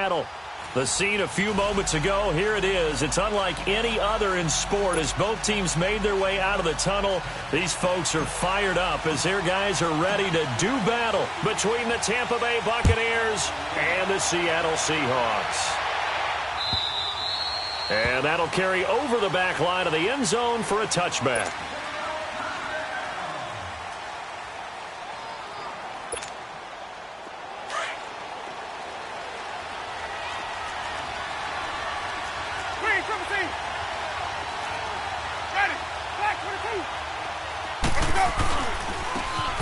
Seattle. The scene a few moments ago, here it is. It's unlike any other in sport as both teams made their way out of the tunnel. These folks are fired up as their guys are ready to do battle between the Tampa Bay Buccaneers and the Seattle Seahawks. And that'll carry over the back line of the end zone for a touchback.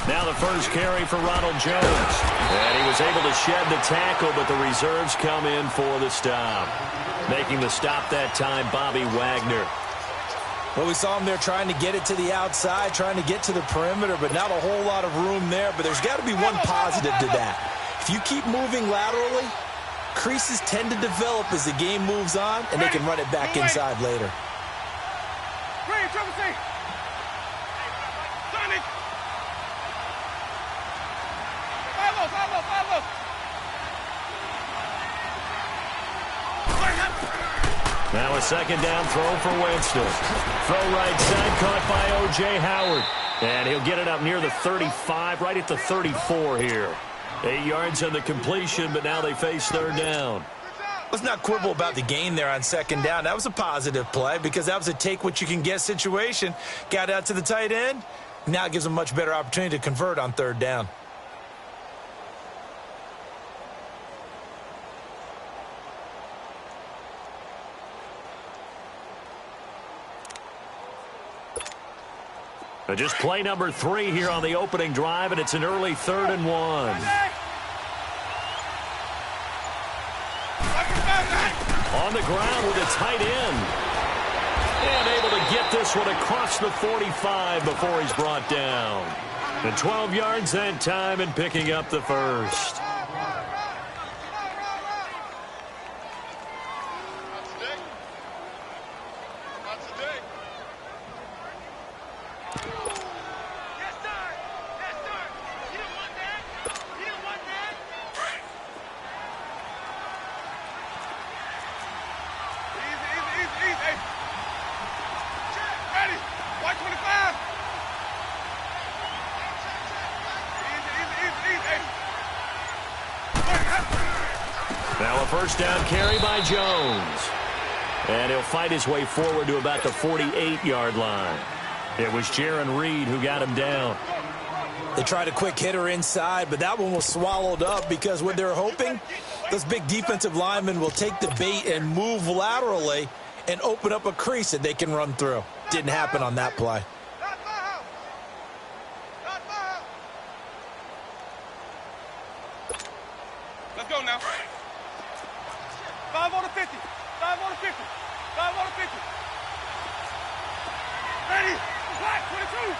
Now the first carry for Ronald Jones. And he was able to shed the tackle, but the reserves come in for the stop. Making the stop that time, Bobby Wagner. Well, we saw him there trying to get it to the outside, trying to get to the perimeter, but not a whole lot of room there. But there's got to be one positive to that. If you keep moving laterally, creases tend to develop as the game moves on, and they can run it back inside later. Now a second down throw for Winston. Throw right side caught by O.J. Howard. And he'll get it up near the 35, right at the 34 here. 8 yards on the completion, but now they face third down. Let's not quibble about the gain there on second down. That was a positive play because that was a take-what-you-can-get situation. Got out to the tight end. Now it gives them a much better opportunity to convert on third down. Just play number 3 here on the opening drive, and it's an early 3rd and 1. On the ground with a tight end. And able to get this one across the 45 before he's brought down. And 12 yards that time and picking up the first. Now a first down carry by Jones. And he'll fight his way forward to about the 48-yard line. It was Jaron Reed who got him down. They tried a quick hitter inside, but that one was swallowed up because what they're hoping, those big defensive linemen will take the bait and move laterally and open up a crease that they can run through. Didn't happen on that play. Let's go now. 5 on the 50. 5 on the 50. 5 on the 50. Ready. Black 22.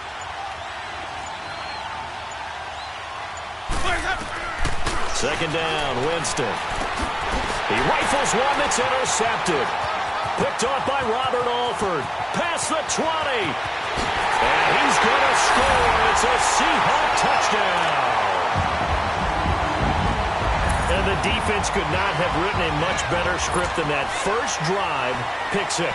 Second down, Winston. He rifles one that's intercepted. Picked off by Robert Alford. Past the 20. And he's going to score. It's a Seahawk touchdown. And the defense could not have written a much better script than that first drive, pick 6.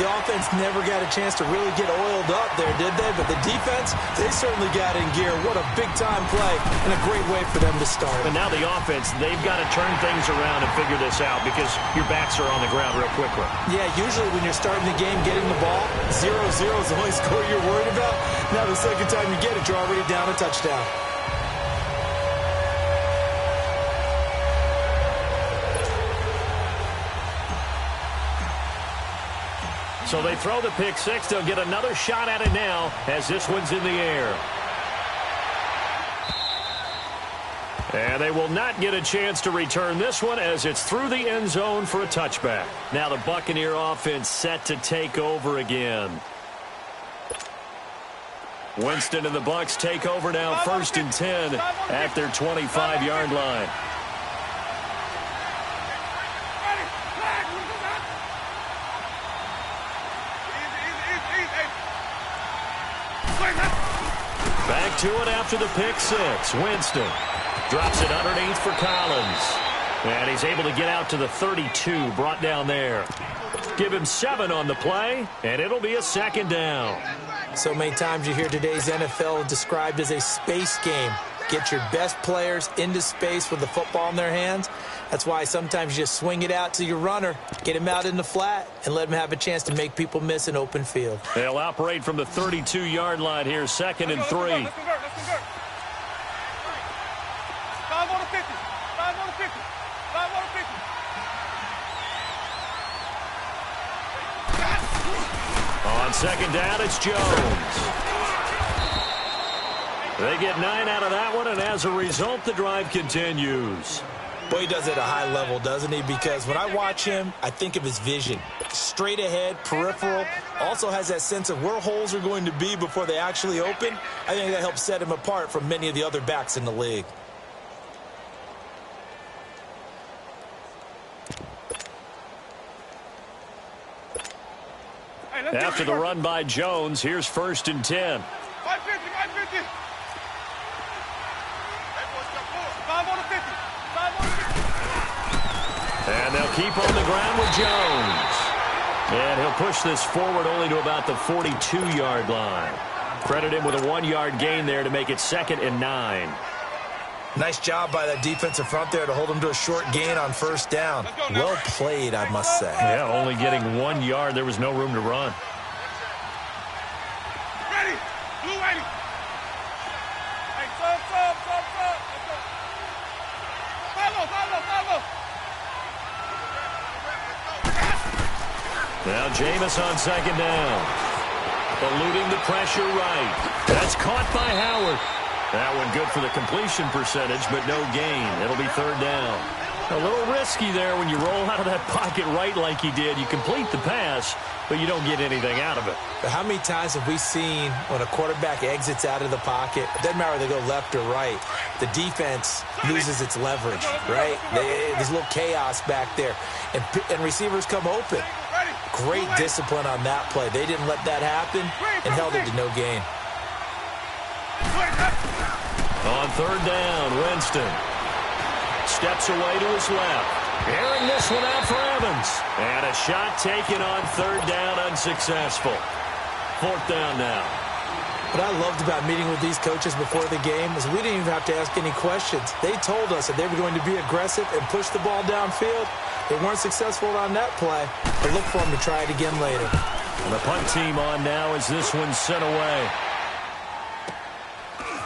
The offense never got a chance to really get oiled up there, did they? But the defense, they certainly got in gear. What a big-time play and a great way for them to start. And now the offense, they've got to turn things around and figure this out because your backs are on the ground real quickly. Yeah, usually when you're starting the game, getting the ball, 0-0 is the only score you're worried about. Now the second time you get it, you're already down a touchdown. So they throw the pick 6. They'll get another shot at it now as this one's in the air. And they will not get a chance to return this one as it's through the end zone for a touchback. Now the Buccaneer offense set to take over again. Winston and the Bucs take over now, 1st and 10 at their 25-yard line. Back to it after the pick 6. Winston drops it underneath for Collins. And he's able to get out to the 32, brought down there. Give him 7 on the play, and it'll be a second down. So many times you hear today's NFL described as a space game. Get your best players into space with the football in their hands. That's why sometimes you just swing it out to your runner, get him out in the flat, and let him have a chance to make people miss an open field. They'll operate from the 32-yard line here, 2nd and 3. Let's convert. 5 on the 50. 5 on the 50. 5 on the 50. On 2nd down, it's Jones. They get 9 out of that one, and as a result, the drive continues. Boy, he does it at a high level, doesn't he? Because when I watch him, I think of his vision. Straight ahead, peripheral, also has that sense of where holes are going to be before they actually open. I think that helps set him apart from many of the other backs in the league. After the run by Jones, here's 1st and 10. 550. 5 on the 50. 5 on the 50. And they'll keep on the ground with Jones. And he'll push this forward only to about the 42-yard line. Credit him with a 1-yard gain there to make it 2nd and 9. Nice job by that defensive front there to hold him to a short gain on 1st down. Well played, I must say. Yeah, only getting 1 yard. There was no room to run. Ready. Blue 80. Hey, sub. Follow. Now Jameis on 2nd down. Eluding the pressure right. That's caught by Howard. That one good for the completion percentage, but no gain. It'll be 3rd down. A little risky there when you roll out of that pocket right like he did. You complete the pass, but you don't get anything out of it. But how many times have we seen when a quarterback exits out of the pocket, it doesn't matter whether they go left or right, the defense loses its leverage, right? There's a little chaos back there, and receivers come open. Great discipline on that play. They didn't let that happen and held it to no gain. On 3rd down, Winston steps away to his left. Airing this one out for Evans. And a shot taken on 3rd down, unsuccessful. 4th down now. What I loved about meeting with these coaches before the game is we didn't even have to ask any questions. They told us that they were going to be aggressive and push the ball downfield. They weren't successful on that play, but look for them to try it again later. And the punt team on now as this one's sent away.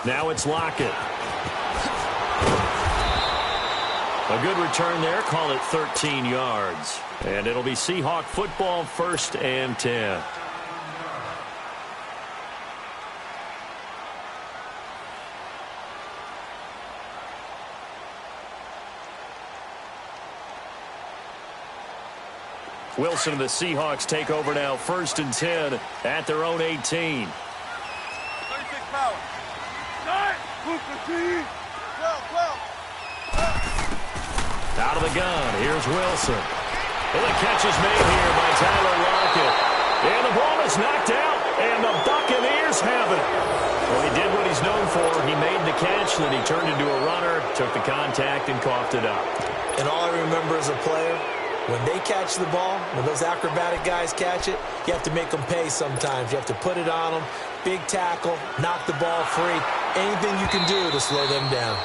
Now it's Lockett. A good return there. Call it 13 yards. And it'll be Seahawk football, 1st and 10. Wilson and the Seahawks take over now, 1st and 10 at their own 18. 36 power. Out of the gun, here's Wilson. And the catch is made here by Tyler Lockett. And the ball is knocked out, and the Buccaneers have it. Well, he did what he's known for. He made the catch, then he turned into a runner, took the contact, and coughed it up. And all I remember as a player, when they catch the ball, when those acrobatic guys catch it, you have to make them pay sometimes. You have to put it on them, big tackle, knock the ball free. Anything you can do to slow them down.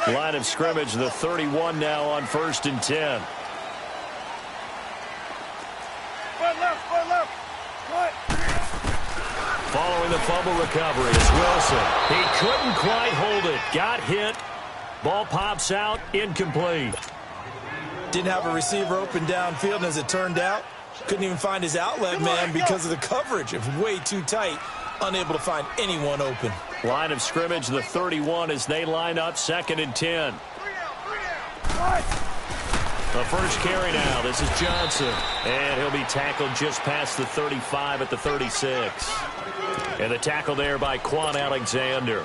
Line of scrimmage, the 31 now on 1st and 10. Foot left. Following the fumble recovery is Wilson. He couldn't quite hold it. Got hit. Ball pops out. Incomplete. Didn't have a receiver open downfield, and as it turned out, couldn't even find his outlet man because of the coverage. It was way too tight. Unable to find anyone open. Line of scrimmage, the 31 as they line up, 2nd and 10. The first carry now. This is Johnson. And he'll be tackled just past the 35 at the 36. And the tackle there by Quan Alexander.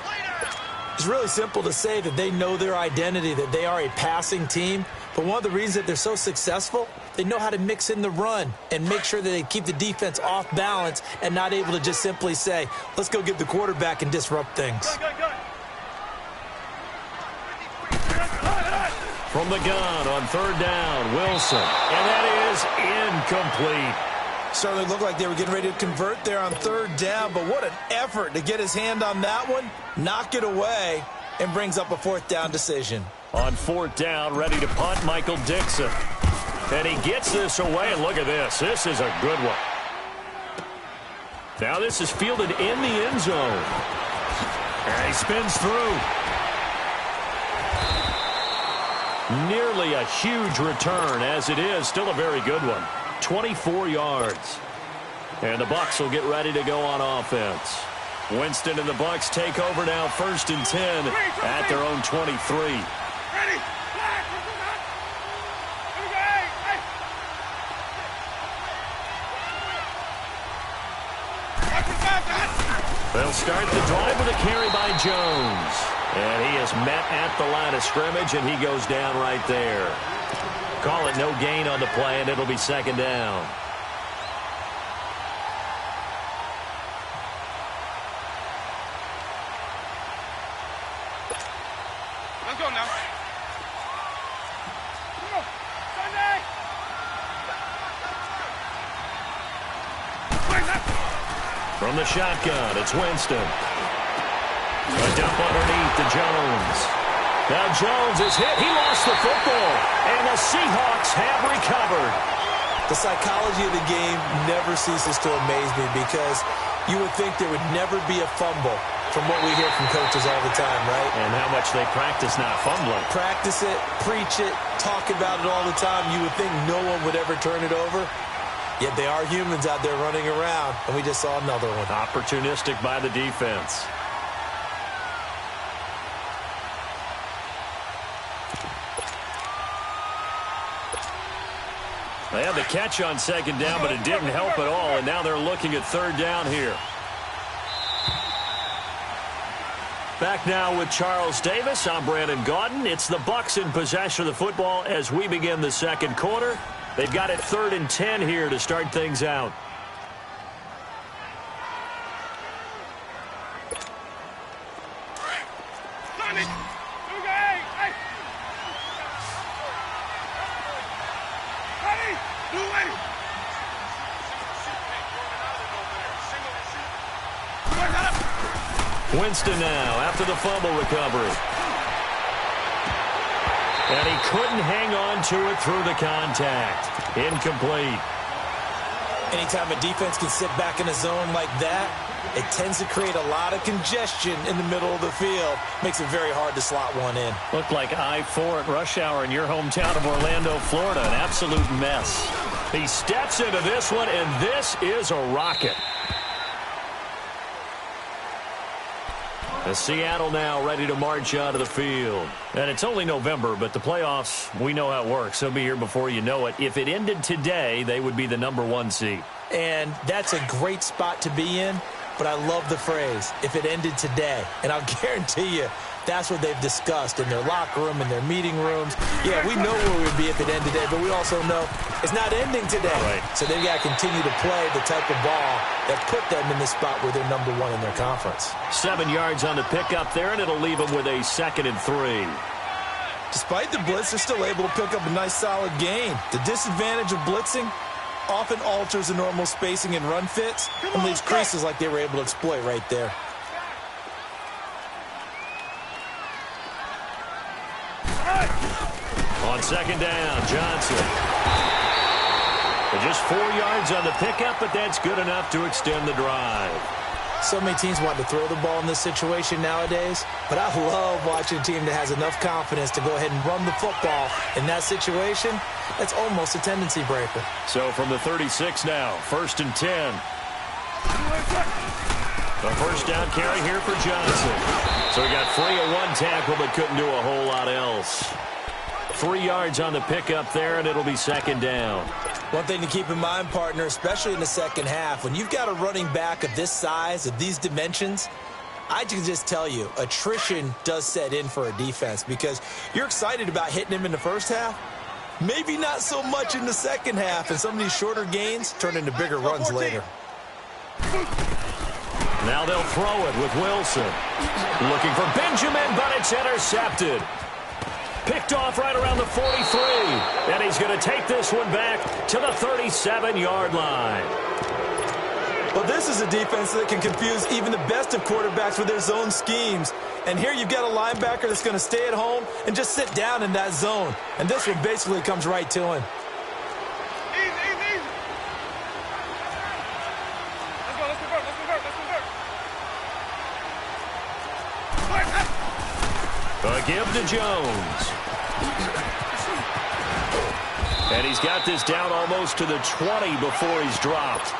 It's really simple to say that they know their identity, that they are a passing team. But one of the reasons that they're so successful, they know how to mix in the run and make sure that they keep the defense off balance and not able to just simply say, let's go get the quarterback and disrupt things. From the gun on third down, Wilson. And that is incomplete. Certainly looked like they were getting ready to convert there on third down, but what an effort to get his hand on that one, knock it away, and brings up a fourth down decision. On fourth down, ready to punt, Michael Dixon. And he gets this away, and look at this. This is a good one. Now this is fielded in the end zone. And he spins through. Nearly a huge return, as it is. Still a very good one. 24 yards. And the Bucs will get ready to go on offense. Winston and the Bucs take over now, 1st and 10 at their own 23. They'll start the drive with a carry by Jones. And he is met at the line of scrimmage, and he goes down right there. Call it no gain on the play, and it'll be 2nd down. Let's go now. Come on, Sunday. From the shotgun, it's Winston. A dump underneath to Jones. Now Jones is hit. He lost the football. And the Seahawks have recovered. The psychology of the game never ceases to amaze me because you would think there would never be a fumble from what we hear from coaches all the time, right? And how much they practice not fumbling. Practice it, preach it, talk about it all the time. You would think no one would ever turn it over. Yet they are humans out there running around, and we just saw another one. Opportunistic by the defense. They had the catch on 2nd down, but it didn't help at all, and now they're looking at 3rd down here. Back now with Charles Davis. I'm Brandon Gaudin. It's the Bucs in possession of the football as we begin the 2nd quarter. They've got it 3rd and 10 here to start things out. Winston now after the fumble recovery. And he couldn't hang on to it through the contact. Incomplete. Anytime a defense can sit back in a zone like that, it tends to create a lot of congestion in the middle of the field. Makes it very hard to slot one in. Looked like I-4 at rush hour in your hometown of Orlando, Florida. An absolute mess. He steps into this one, and this is a rocket. As Seattle now ready to march out of the field. And it's only November, but the playoffs, we know how it works. They'll be here before you know it. If it ended today, they would be the #1 seed. And that's a great spot to be in, but I love the phrase, if it ended today. And I'll guarantee you, that's what they've discussed in their locker room, in their meeting rooms. Yeah, we know where we'd be if it ended today, but we also know it's not ending today. Right. So they've got to continue to play the type of ball that put them in the spot where they're #1 in their conference. 7 yards on the pickup there, and it'll leave them with a 2nd and 3. Despite the blitz, they're still able to pick up a nice solid gain. The disadvantage of blitzing often alters the normal spacing and run fits and leaves creases like they were able to exploit right there. On 2nd down, Johnson. Just 4 yards on the pickup, but that's good enough to extend the drive. So many teams want to throw the ball in this situation nowadays, but I love watching a team that has enough confidence to go ahead and run the football in that situation. That's almost a tendency breaker. So from the 36 now, 1st and 10. A 1st down carry here for Johnson. So he got free of 1 tackle, but couldn't do a whole lot else. 3 yards on the pickup there, and it'll be 2nd down. One thing to keep in mind, partner, especially in the second half, when you've got a running back of this size, of these dimensions, I can just tell you, attrition does set in for a defense because you're excited about hitting him in the first half. Maybe not so much in the second half, and some of these shorter gains turn into bigger runs later. Now they'll throw it with Wilson. Looking for Benjamin, but it's intercepted. Picked off right around the 43. And he's going to take this one back to the 37-yard line. Well, this is a defense that can confuse even the best of quarterbacks with their zone schemes. And here you've got a linebacker that's going to stay at home and just sit down in that zone. And this one basically comes right to him. Easy. Let's go. Let's convert. A give to Jones. And he's got this down almost to the 20 before he's dropped.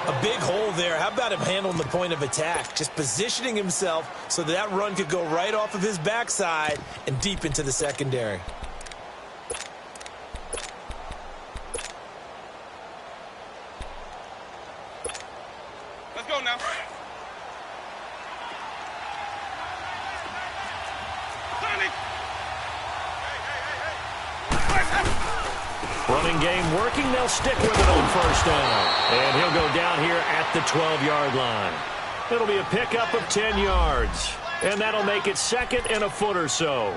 A big hole there. How about him handling the point of attack? Just positioning himself so that run could go right off of his backside and deep into the secondary. Let's go now. Running game working. They'll stick with it on first down. And he'll go down here at the 12-yard line. It'll be a pickup of 10 yards. And that'll make it second and a foot or so.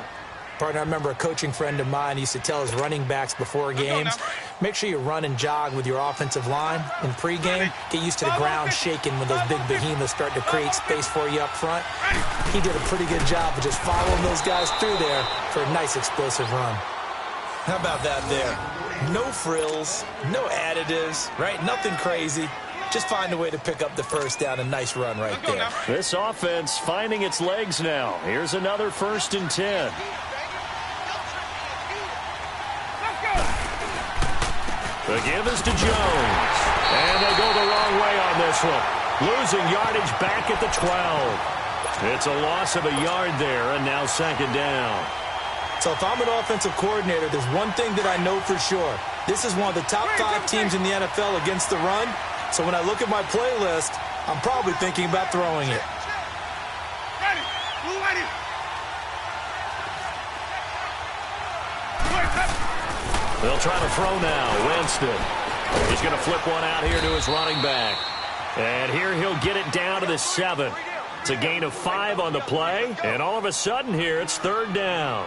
Partner, I remember a coaching friend of mine used to tell his running backs before games, make sure you run and jog with your offensive line in pregame. Get used to the ground shaking when those big behemoths start to create space for you up front. He did a pretty good job of just following those guys through there for a nice explosive run. How about that there? No frills, no additives, right? Nothing crazy. Just find a way to pick up the first down. A nice run right there. This offense finding its legs now. Here's another 1st and 10. The give is to Jones. And they go the wrong way on this one. Losing yardage back at the 12. It's a loss of a yard there, and now 2nd down. So if I'm an offensive coordinator, there's one thing that I know for sure. This is one of the top 5 teams in the NFL against the run. So when I look at my playlist, I'm probably thinking about throwing it. Ready. They'll try to throw now. Winston. He's going to flip one out here to his running back. And here he'll get it down to the 7. It's a gain of 5 on the play. And all of a sudden here, it's 3rd down.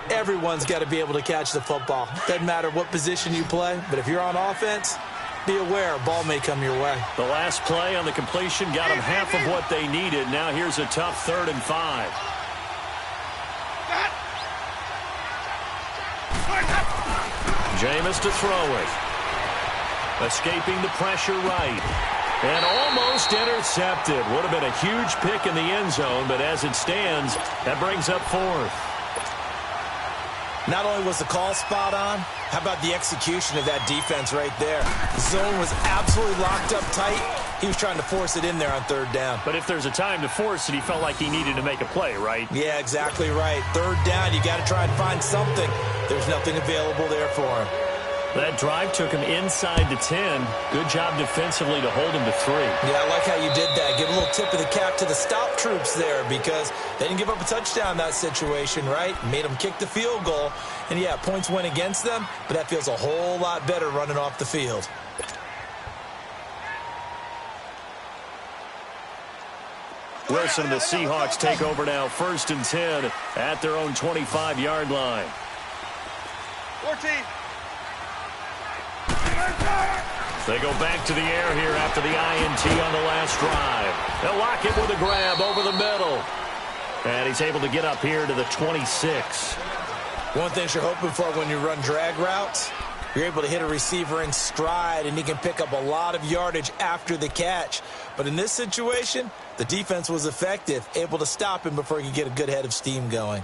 Everyone's got to be able to catch the football. Doesn't matter what position you play, but if you're on offense, be aware a ball may come your way. The last play on the completion got them half of what they needed. Now here's a tough 3rd and 5. Jameis to throw it. Escaping the pressure right. And almost intercepted. Would have been a huge pick in the end zone, but as it stands, that brings up 4th. Not only was the call spot on, how about the execution of that defense right there? The zone was absolutely locked up tight. He was trying to force it in there on 3rd down. But if there's a time to force it, he felt like he needed to make a play, right? Yeah, exactly right. 3rd down, you got to try and find something. There's nothing available there for him. That drive took him inside the 10. Good job defensively to hold him to 3. Yeah, I like how you did that. Give a little tip of the cap to the stop troops there because they didn't give up a touchdown in that situation, right? Made them kick the field goal. And, yeah, points went against them, but that feels a whole lot better running off the field. Wilson and the Seahawks take over now. 1st and 10 at their own 25-yard line. 14. They go back to the air here after the INT on the last drive. They'll lock it with a grab over the middle. And he's able to get up here to the 26. One thing you're hoping for when you run drag routes, you're able to hit a receiver in stride, and he can pick up a lot of yardage after the catch. But in this situation, the defense was effective, able to stop him before he could get a good head of steam going.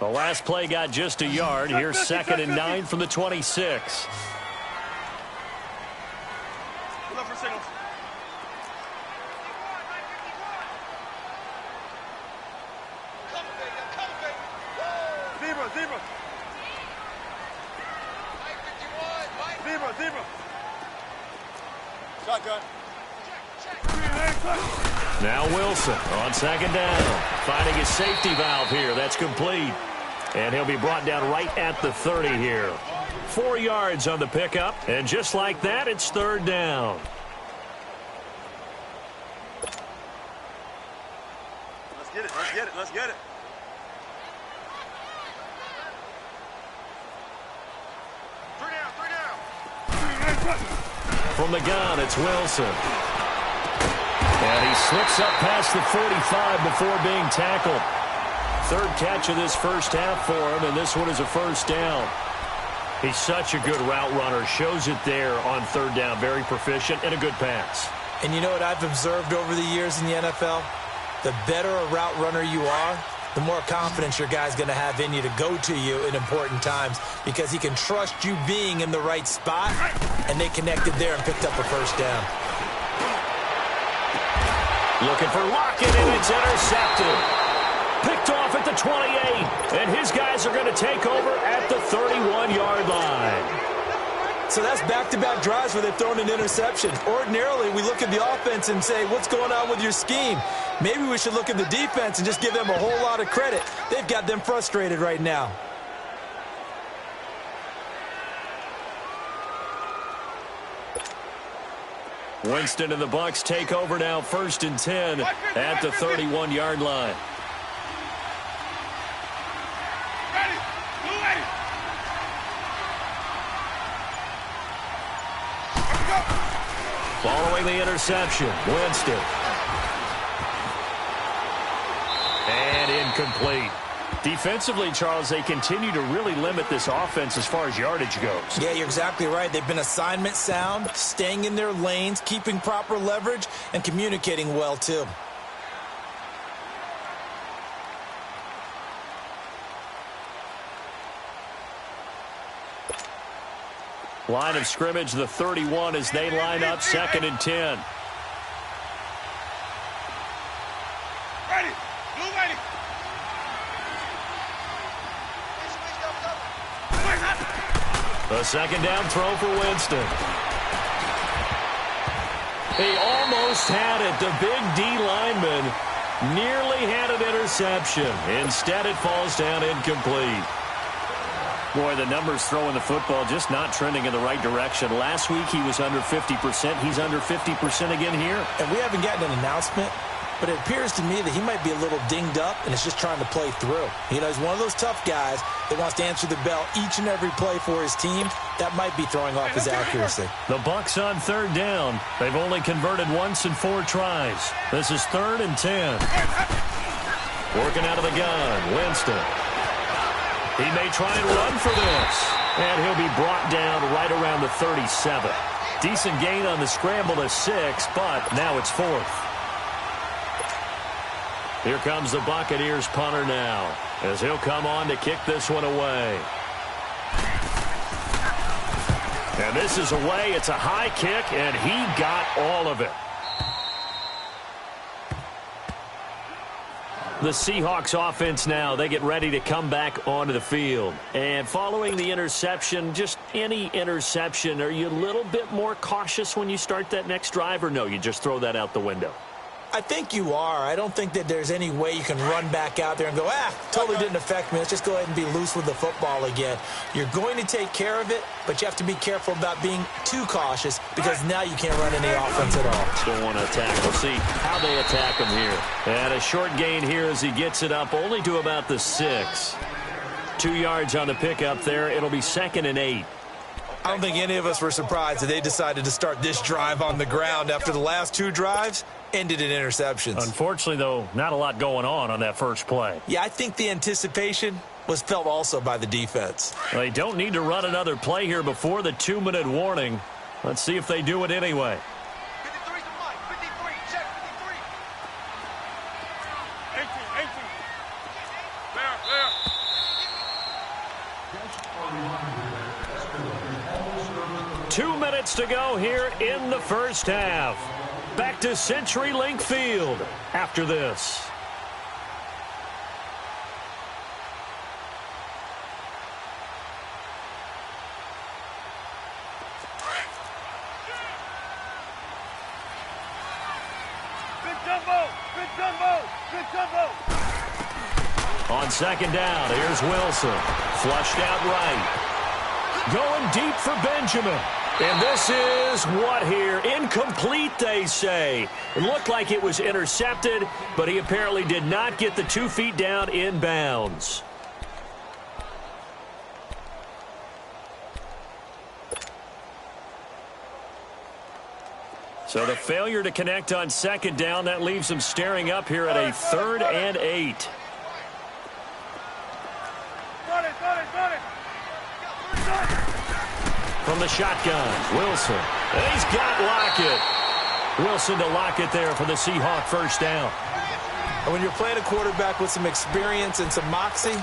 The last play got just a yard. Here's 2nd and 9 from the 26. Look for signals. Zebra. Shotgun. Now Wilson on second down. Finding his safety valve here. That's complete. And he'll be brought down right at the 30 here. 4 yards on the pickup. And just like that, it's third down. Let's get it. Let's get it. Let's get it. From the gun, it's Wilson. And he slips up past the 45 before being tackled. Third catch of this first half for him, and this one is a first down. He's such a good route runner. Shows it there on third down. Very proficient and a good pass. And you know what I've observed over the years in the NFL? The better a route runner you are, the more confidence your guy's going to have in you to go to you in important times because he can trust you being in the right spot, and they connected there and picked up a first down. Looking for Lockett, and it's intercepted. Picked off at the 28, and his guys are going to take over at the 31-yard line. So that's back-to-back drives where they've thrown an interception. Ordinarily, we look at the offense and say, what's going on with your scheme? Maybe we should look at the defense and just give them a whole lot of credit. They've got them frustrated right now. Winston and the Bucs take over now, 1st and 10 at the 31-yard line. Following the interception, Winston. And incomplete. Defensively, Charles, they continue to really limit this offense as far as yardage goes. Yeah, you're exactly right. They've been assignment sound, staying in their lanes, keeping proper leverage, and communicating well, too. Line of scrimmage, the 31, as they line up 2nd and 10. Ready. Blue ready. A second down throw for Winston. He almost had it. The big D lineman nearly had an interception. Instead, it falls down incomplete. Boy, the numbers throwing the football just not trending in the right direction. Last week, he was under 50%. He's under 50% again here. And we haven't gotten an announcement, but it appears to me that he might be a little dinged up and is just trying to play through. You know, he's one of those tough guys that wants to answer the bell each and every play for his team. That might be throwing off his accuracy. The Bucs on third down. They've only converted once in 4 tries. This is 3rd and 10. Working out of the gun, Winston. He may try and run for this. And he'll be brought down right around the 37. Decent gain on the scramble to 6, but now it's 4th. Here comes the Buccaneers punter now, as he'll come on to kick this one away. And this is away. It's a high kick, and he got all of it. The Seahawks offense now, they get ready to come back onto the field. And following the interception, just any interception, are you a little bit more cautious when you start that next drive, or no, you just throw that out the window? I think you are. I don't think that there's any way you can run back out there and go, totally didn't affect me. Let's just go ahead and be loose with the football again. You're going to take care of it, but you have to be careful about being too cautious because now you can't run any offense at all. Still want to attack. We'll see how they attack him here. And a short gain here as he gets it up only to about the 6. 2 yards on the pickup there. It'll be 2nd and 8. I don't think any of us were surprised that they decided to start this drive on the ground after the last 2 drives ended in interceptions. Unfortunately, though, not a lot going on that first play. Yeah, I think the anticipation was felt also by the defense. Well, they don't need to run another play here before the 2-minute warning. Let's see if they do it anyway. 53's the mic. 53. Check 53. 18. There. 2 minutes to go here in the first half. Back to CenturyLink Field after this. On second down, here's Wilson. Flushed out right. Going deep for Benjamin. And this is what here? Incomplete, they say. It looked like it was intercepted, but he apparently did not get the 2 feet down in bounds. So the failure to connect on second down, that leaves them staring up here at a 3rd and 8. From the shotgun, Wilson. And he's got Lockett. Wilson to Lockett there for the Seahawk first down. And when you're playing a quarterback with some experience and some moxie,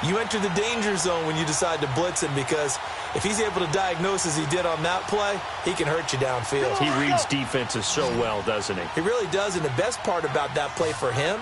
you enter the danger zone when you decide to blitz him, because if he's able to diagnose as he did on that play, he can hurt you downfield. He reads defenses so well, doesn't he? He really does, and the best part about that play for him,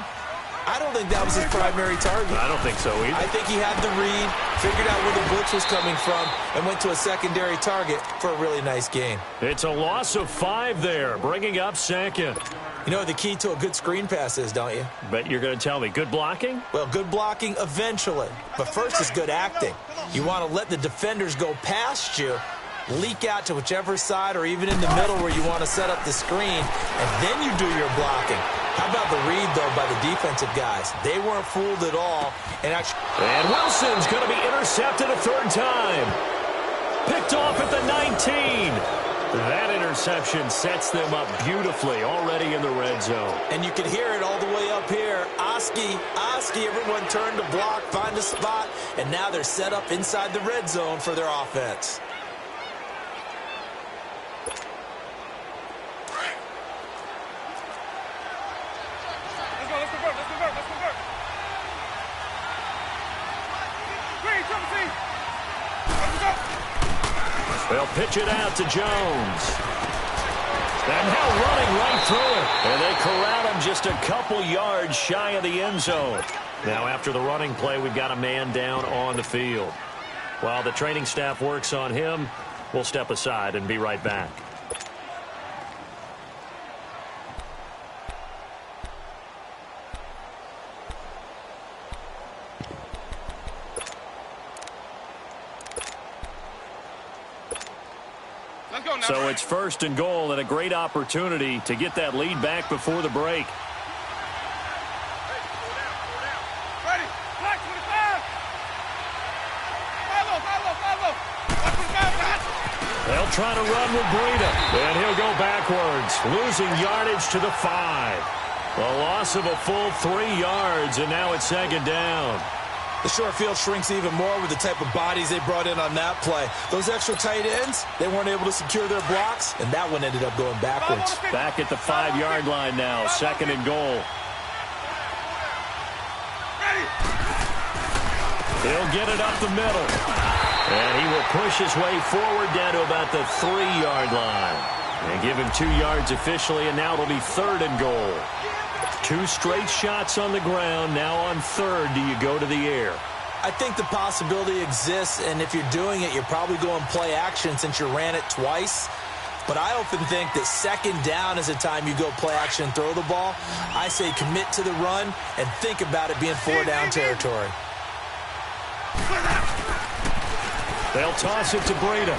I don't think that was his primary target. I don't think so either. I think he had the read, figured out where the blitz was coming from, and went to a secondary target for a really nice gain. It's a loss of 5 there, bringing up second. You know what the key to a good screen pass is, don't you? Bet you're going to tell me. Good blocking? Well, good blocking eventually. But first is good acting. You want to let the defenders go past you, leak out to whichever side or even in the middle where you want to set up the screen, and then you do your blocking. How about the read, though, by the defensive guys? They weren't fooled at all. And Wilson's going to be intercepted a 3rd time. Picked off at the 19. That interception sets them up beautifully already in the red zone. And you can hear it all the way up here. Oski, everyone turned to block, find a spot, and now they're set up inside the red zone for their offense. Let's convert. Green, trouble team. They'll pitch it out to Jones. And now running right through it. And they corral him just a couple yards shy of the end zone. Now after the running play, we've got a man down on the field. While the training staff works on him, we'll step aside and be right back. So it's 1st and goal, and a great opportunity to get that lead back before the break. Ready. Black 25. 5-0. They'll try to run with Breida, and he'll go backwards, losing yardage to the 5. A loss of a full 3 yards, and now it's 2nd down. The short field shrinks even more with the type of bodies they brought in on that play. Those extra tight ends, they weren't able to secure their blocks, and that one ended up going backwards. Back at the 5-yard line now, 2nd and goal. He'll get it up the middle. And he will push his way forward down to about the 3-yard line. And give him 2 yards officially, and now it'll be 3rd and goal. 2 straight shots on the ground. Now on 3rd, do you go to the air? I think the possibility exists, and if you're doing it, you're probably going play action since you ran it twice. But I often think that 2nd down is the time you go play action and throw the ball. I say commit to the run and think about it being 4-down territory. They'll toss it to Breida.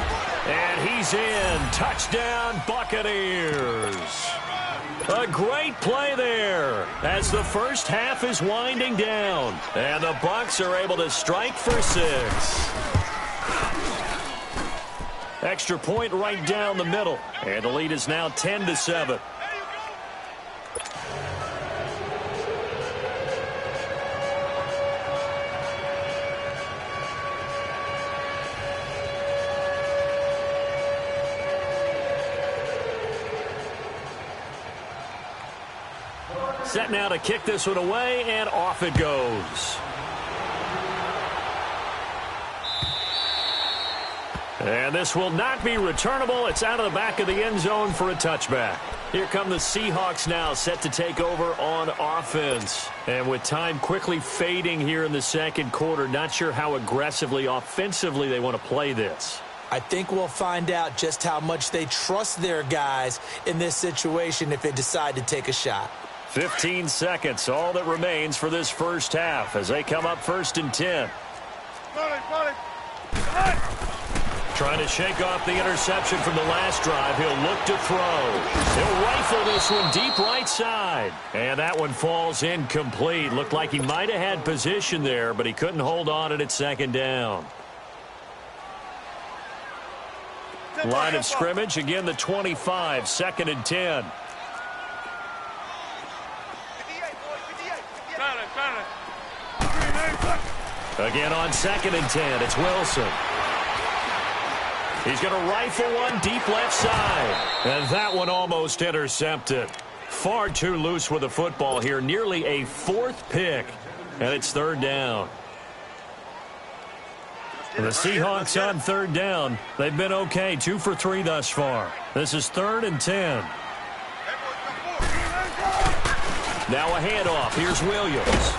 And he's in. Touchdown, Buccaneers. A great play there as the first half is winding down. And the Bucs are able to strike for 6. Extra point right down the middle. And the lead is now 10-7. Set now to kick this one away, and off it goes. And this will not be returnable. It's out of the back of the end zone for a touchback. Here come the Seahawks now, set to take over on offense. And with time quickly fading here in the second quarter, not sure how aggressively, offensively they want to play this. I think we'll find out just how much they trust their guys in this situation if they decide to take a shot. 15 seconds, all that remains for this first half as they come up 1st and 10. Trying to shake off the interception from the last drive. He'll look to throw. He'll rifle this one deep right side. And that one falls incomplete. Looked like he might have had position there, but he couldn't hold on at 2nd down. Line of scrimmage, again the 25, 2nd and 10. Again on 2nd and 10, it's Wilson. He's going to rifle one deep left side. And that one almost intercepted. Far too loose with the football here. Nearly a 4th pick. And it's 3rd down. The Seahawks on 3rd down. They've been okay. 2 for 3 thus far. This is 3rd and 10. Now a handoff. Here's Williams.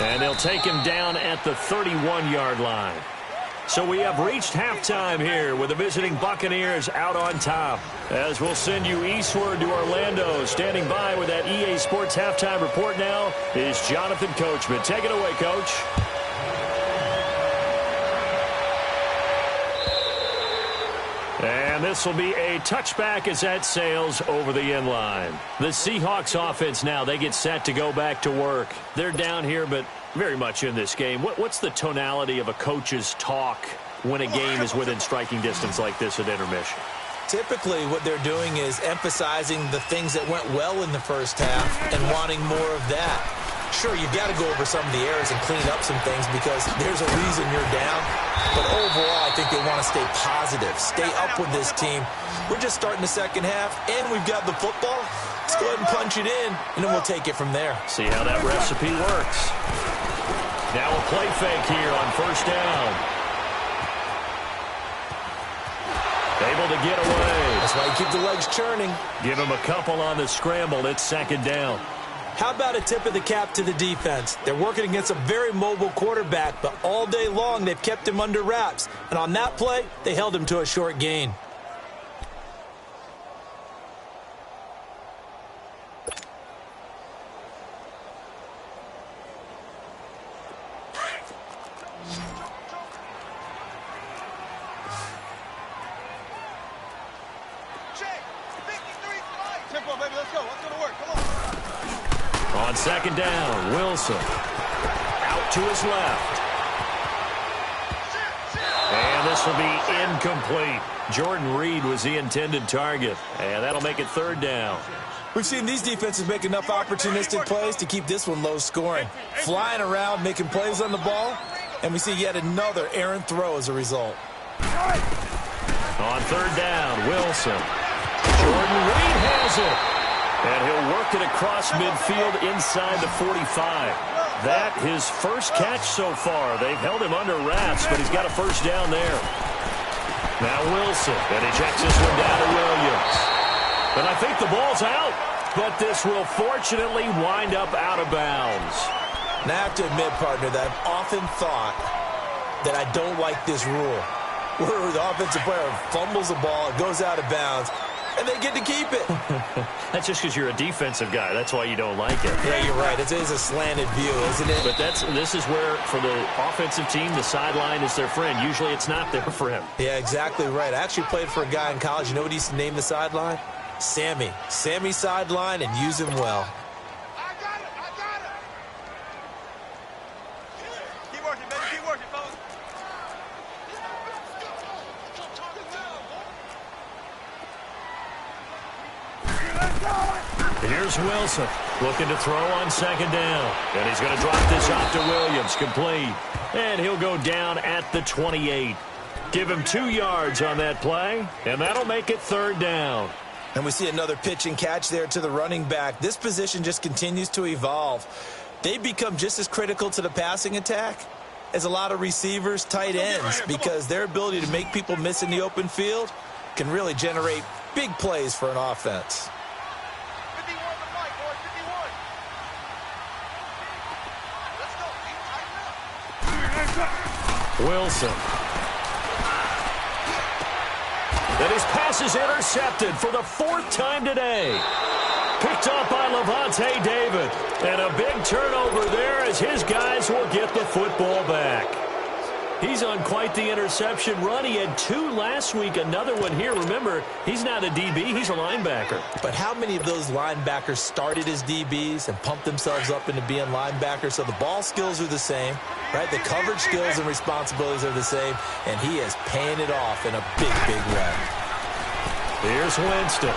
And they'll take him down at the 31-yard line. So we have reached halftime here with the visiting Buccaneers out on top. As we'll send you eastward to Orlando. Standing by with that EA Sports halftime report now is Jonathan Coachman. Take it away, Coach. And this will be a touchback as that sails over the end line. The Seahawks offense now, they get set to go back to work. They're down here, but very much in this game. What's the tonality of a coach's talk when a game is within striking distance like this at intermission? Typically, what they're doing is emphasizing the things that went well in the first half and wanting more of that. Sure, you've got to go over some of the errors and clean up some things because there's a reason you're down. But overall, I think they want to stay positive, stay up with this team. We're just starting the second half, and we've got the football. Let's go ahead and punch it in, and then we'll take it from there. See how that recipe works. Now a play fake here on 1st down. Able to get away. That's why you keep the legs churning. Give him a couple on the scramble. It's 2nd down. How about a tip of the cap to the defense? They're working against a very mobile quarterback, but all day long they've kept him under wraps. And on that play, they held him to a short gain. On 2nd down, Wilson. Out to his left. And this will be incomplete. Jordan Reed was the intended target. And that'll make it 3rd down. We've seen these defenses make enough opportunistic plays to keep this one low scoring. Flying around, making plays on the ball. And we see yet another errant throw as a result. On 3rd down, Wilson. Jordan Reed has it. And he'll work it across midfield inside the 45. That his first catch so far. They've held him under wraps, but he's got a 1st down there. Now Wilson, and he checks this one down to Williams. And I think the ball's out, but this will fortunately wind up out of bounds. Now I have to admit, partner, that I've often thought that I don't like this rule. Where the offensive player fumbles the ball, it goes out of bounds, and they get to keep it. That's just because you're a defensive guy. That's why you don't like it. Yeah, you're right. It is a slanted view, isn't it? But this is where, for the offensive team, the sideline is their friend. Usually it's not there for him. Yeah, exactly right. I actually played for a guy in college. You know what he used to name the sideline? Sammy. Sammy sideline, and use him well. I got it. Keep working, baby. Keep working, fellas. Here's Wilson looking to throw on 2nd down. And he's going to drop this off to Williams. Complete. And he'll go down at the 28. Give him 2 yards on that play. And that'll make it 3rd down. And we see another pitch and catch there to the running back. This position just continues to evolve. They become just as critical to the passing attack as a lot of receivers, tight ends, because their ability to make people miss in the open field can really generate big plays for an offense. 51 to fight, boys. 51. Let's go. Wilson. And his pass is intercepted for the 4th time today. Picked up by Levante David. And a big turnover there as his guys will get the football back. He's on quite the interception run. He had 2 last week, another one here. Remember, he's not a DB, he's a linebacker. But how many of those linebackers started as DBs and pumped themselves up into being linebackers? So the ball skills are the same, right? The coverage skills and responsibilities are the same, and he is paying it off in a big, big way. Here's Winston.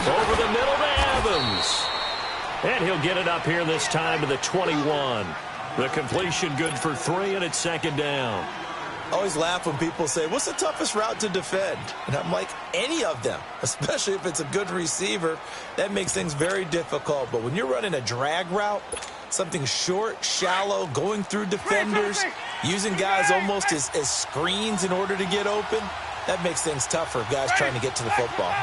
Over the middle to Evans. And he'll get it up here this time to the 21. The completion good for 3, and it's second down. I always laugh when people say, what's the toughest route to defend? And I'm like, any of them, especially if it's a good receiver. That makes things very difficult. But when you're running a drag route, something short, shallow, going through defenders, using guys almost as screens in order to get open, that makes things tough for guys trying to get to the football.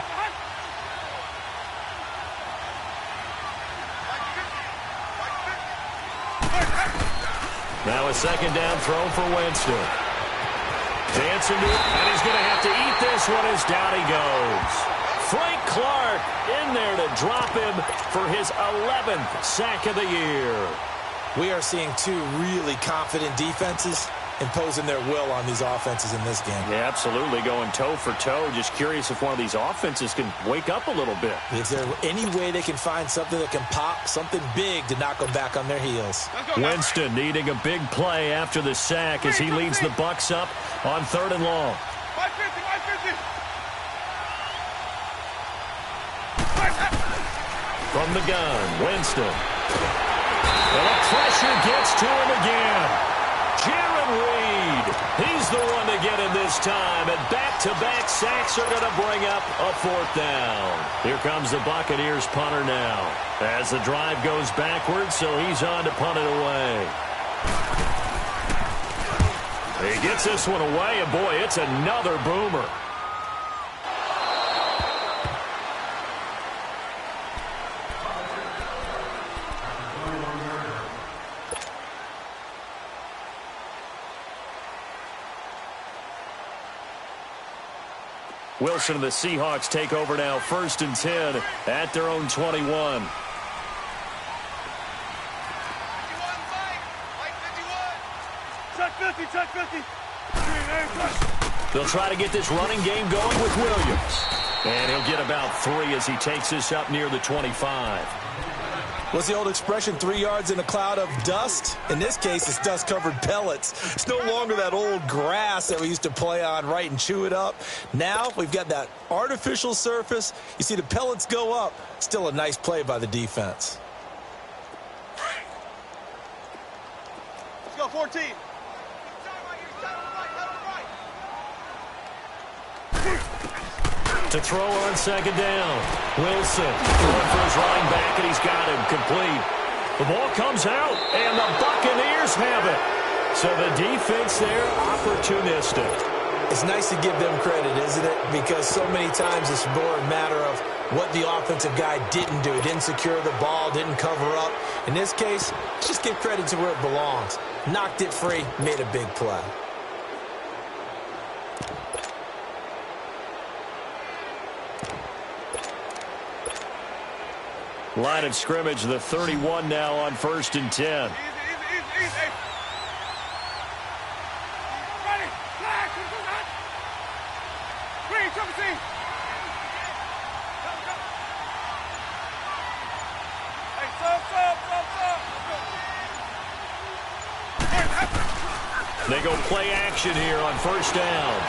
Now a second down throw for Winston. Dancing to it, and he's going to have to eat this one as down he goes. Frank Clark in there to drop him for his 11th sack of the year. We are seeing 2 really confident defenses imposing their will on these offenses in this game. Yeah, absolutely, going toe for toe. Just curious if one of these offenses can wake up a little bit. Is there any way they can find something that can pop, something big to knock them back on their heels? Winston needing a big play after the sack as he leads the Bucs up on 3rd and long. 550. From the gun, Winston. And the pressure gets to him again. Jaron Reed, he's the one to get him this time, and back-to-back sacks are going to bring up a 4th down. Here comes the Buccaneers punter now as the drive goes backwards, so he's on to punt it away. He gets this one away, and boy, it's another boomer. Wilson and the Seahawks take over now, 1st and 10 at their own 21. Check 50. They'll try to get this running game going with Williams. And he'll get about 3 as he takes this up near the 25. What's the old expression, 3 yards in a cloud of dust? In this case, it's dust-covered pellets. It's no longer that old grass that we used to play on, right, and chew it up. Now we've got that artificial surface. You see the pellets go up. Still a nice play by the defense. Let's go, 14. To throw on 2nd down. Wilson throwing for his running back, and he's got him complete. The ball comes out, and the Buccaneers have it. So the defense there, opportunistic. It's nice to give them credit, isn't it? Because so many times it's more a matter of what the offensive guy didn't do. He didn't secure the ball, didn't cover up. In this case, let's just give credit to where it belongs. Knocked it free, made a big play. Line of scrimmage, the 31 now on 1st and 10. Easy. Ready. Flag. Green, 17. Hey, stop. They go play action here on 1st down.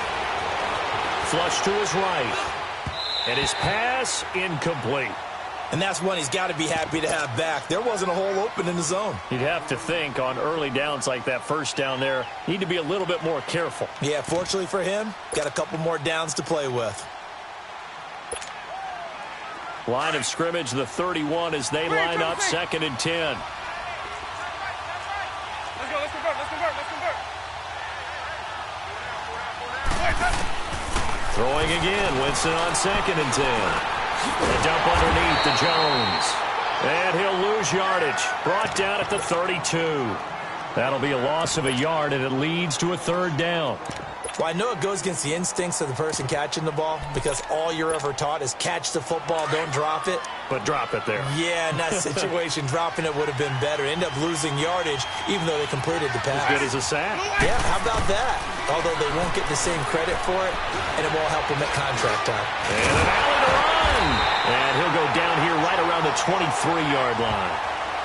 Flush to his right. And his pass incomplete. And that's one he's got to be happy to have back. There wasn't a hole open in the zone. You'd have to think on early downs like that 1st down there, need to be a little bit more careful. Yeah, fortunately for him, got a couple more downs to play with. Line of scrimmage, the 31 as they line up 2nd and 10. Let's go, let's convert. Throwing again, Winston on 2nd and 10. A dump underneath to Jones. And he'll lose yardage. Brought down at the 32. That'll be a loss of a yard, and it leads to a third down. Well, I know it goes against the instincts of the person catching the ball because all you're ever taught is catch the football, don't drop it. But drop it there. Yeah, in that situation, dropping it would have been better. End up losing yardage, even though they completed the pass. As good as a sack. Yeah, how about that? Although they won't get the same credit for it, and it won't help them at contract time. And an alley to run. And he'll go down here right around the 23-yard line.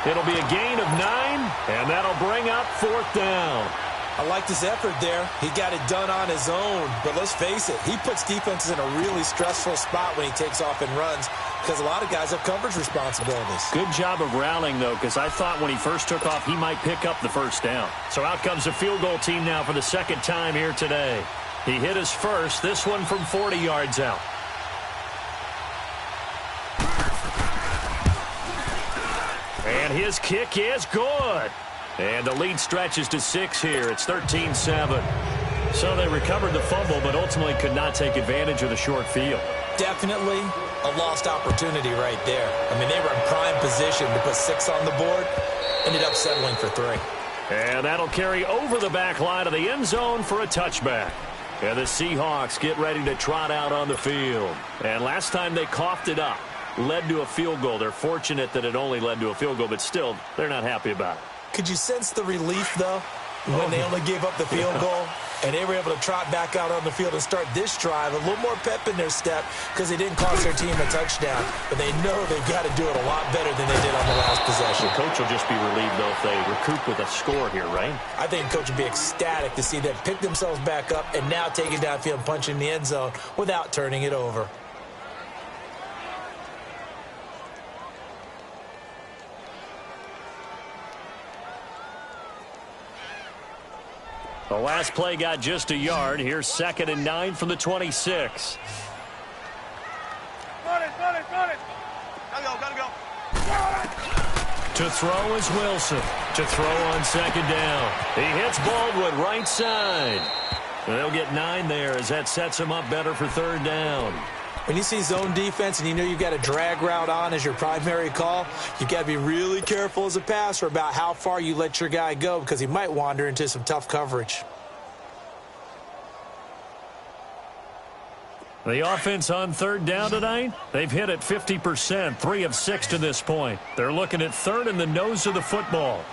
It'll be a gain of 9, and that'll bring up 4th down. I liked his effort there. He got it done on his own. But let's face it, he puts defenses in a really stressful spot when he takes off and runs because a lot of guys have coverage responsibilities. Good job of rallying, though, because I thought when he first took off, he might pick up the first down. So out comes the field goal team now for the second time here today. He hit his first, this one from 40 yards out. And his kick is good. And the lead stretches to 6 here. It's 13-7. So they recovered the fumble, but ultimately could not take advantage of the short field. Definitely a lost opportunity right there. I mean, they were in prime position to put 6 on the board. Ended up settling for 3. And that'll carry over the back line of the end zone for a touchback. And the Seahawks get ready to trot out on the field. And last time they coughed it up, led to a field goal. They're fortunate that it only led to a field goal, but still, they're not happy about it. Could you sense the relief, though, when they only gave up the field goal and they were able to trot back out on the field and start this drive? A little more pep in their step because they didn't cost their team a touchdown, but they know they've got to do it a lot better than they did on the last possession. The coach will just be relieved, though, if they recoup with a score here, right? I think the coach would be ecstatic to see them pick themselves back up and now take it downfield and punch in the end zone without turning it over. The last play got just a yard. Here's 2nd and 9 from the 26. Run it. Gotta go. To throw is Wilson. To throw on 2nd down. He hits Baldwin right side. And they'll get 9 there as that sets him up better for 3rd down. When you see zone defense and you know you've got a drag route on as your primary call, you've got to be really careful as a passer about how far you let your guy go because he might wander into some tough coverage. The offense on 3rd down tonight, they've hit it 50%, 3 of 6 to this point. They're looking at 3rd in the nose of the football.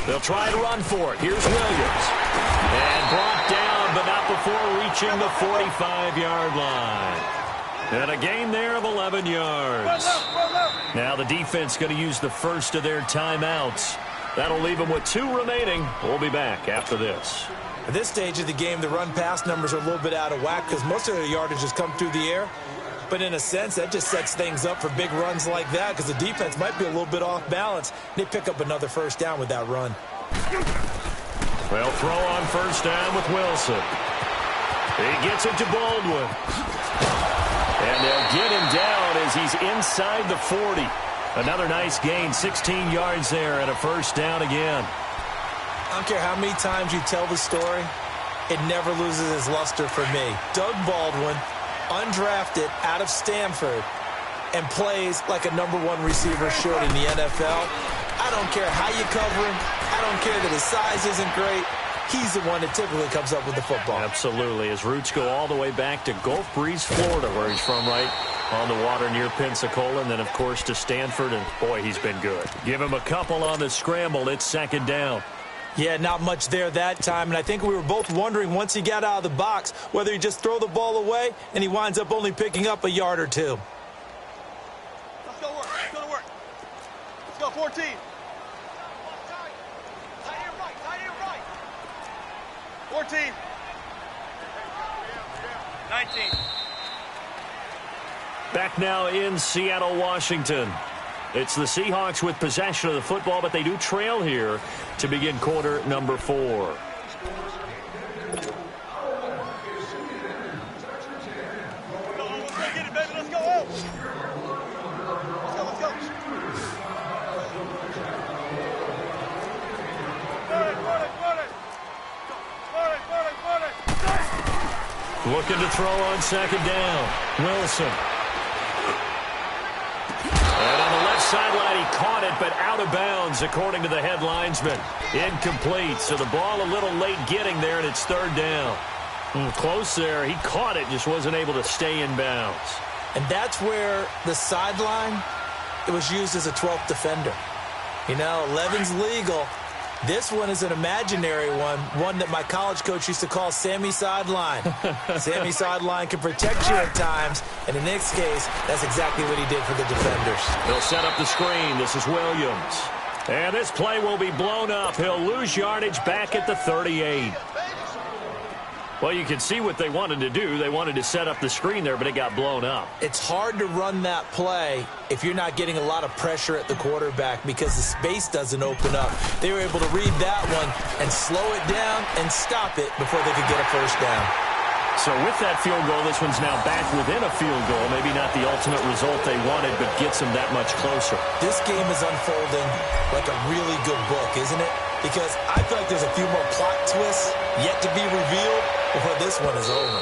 They'll try to run for it. Here's Williams. And brought down, but not before reaching the 45-yard line. And a gain there of 11 yards. Now the defense going to use the first of their timeouts. That'll leave them with 2 remaining. We'll be back after this. At this stage of the game, the run-pass numbers are a little bit out of whack because most of their yardage has come through the air. But in a sense, that just sets things up for big runs like that because the defense might be a little bit off balance. They pick up another first down with that run. They'll throw on 1st down with Wilson. He gets it to Baldwin. And they'll get him down as he's inside the 40. Another nice gain, 16 yards there and a 1st down again. I don't care how many times you tell the story, it never loses its luster for me. Doug Baldwin, undrafted out of Stanford, and plays like a #1 receiver should in the NFL. I don't care how you cover him. I don't care that his size isn't great. He's the one that typically comes up with the football. Absolutely. His roots go all the way back to Gulf Breeze, Florida, where he's from, right on the water near Pensacola, and then, of course, to Stanford, and, boy, he's been good. Give him a couple on the scramble. It's 2nd down. Yeah, not much there that time, and I think we were both wondering once he got out of the box whether he just throw the ball away, and he winds up only picking up a yard or 2. Let's go work. Let's go to work. Let's go 14. Tight end right. 14. 19. Back now in Seattle, Washington. It's the Seahawks with possession of the football, but they do trail here to begin quarter number 4. Looking to throw on 2nd down. Wilson. And on the left sideline, he caught it, but out of bounds, according to the head linesman. Incomplete, so the ball a little late getting there, and it's third down. Close there. He caught it, just wasn't able to stay in bounds. And that's where the sideline, it was used as a 12th defender. You know, 11's legal. This one is an imaginary one that my college coach used to call Sammy Sideline. Sammy Sideline can protect you at times, and in this case, that's exactly what he did for the defenders. He'll set up the screen. This is Williams. And this play will be blown up. He'll lose yardage back at the 38. Well, you can see what they wanted to do. They wanted to set up the screen there, but it got blown up. It's hard to run that play if you're not getting a lot of pressure at the quarterback because the space doesn't open up. They were able to read that one and slow it down and stop it before they could get a first down. So with that field goal, this one's now back within a field goal. Maybe not the ultimate result they wanted, but gets them that much closer. This game is unfolding like a really good book, isn't it? Because I feel like there's a few more plot twists yet to be revealed before this one is over.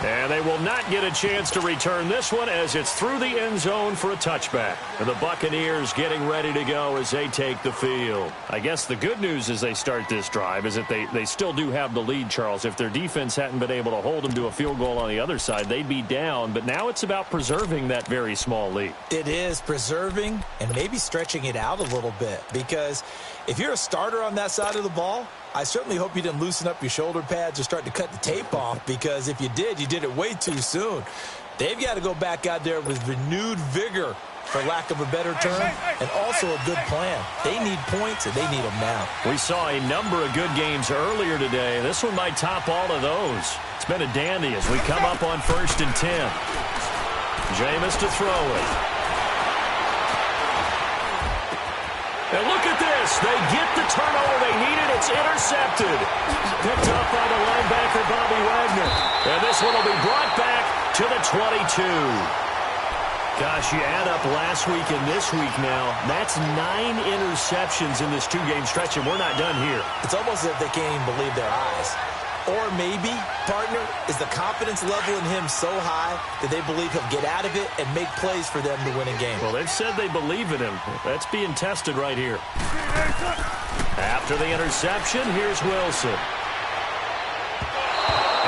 And they will not get a chance to return this one as it's through the end zone for a touchback. And the Buccaneers getting ready to go as they take the field. I guess the good news as they start this drive is that they still do have the lead, Charles. If their defense hadn't been able to hold them to a field goal on the other side, they'd be down. But now it's about preserving that very small lead. It is preserving and maybe stretching it out a little bit. Because if you're a starter on that side of the ball, I certainly hope you didn't loosen up your shoulder pads or start to cut the tape off, because if you did it way too soon. They've got to go back out there with renewed vigor, for lack of a better term, and also a good plan. They need points, and they need them now. We saw a number of good games earlier today. This one might top all of those. It's been a dandy as we come up on 1st and 10. Jameis to throw it. And look at this. They get the turnover they needed. It's intercepted. Picked up by the linebacker, Bobby Wagner. And this one will be brought back to the 22. Gosh, you add up last week and this week now. That's 9 interceptions in this two-game stretch, and we're not done here. It's almost as if they can't even believe their eyes. Or maybe, partner, is the confidence level in him so high that they believe he'll get out of it and make plays for them to win a game. Well, they've said they believe in him. That's being tested right here. After the interception, here's Wilson.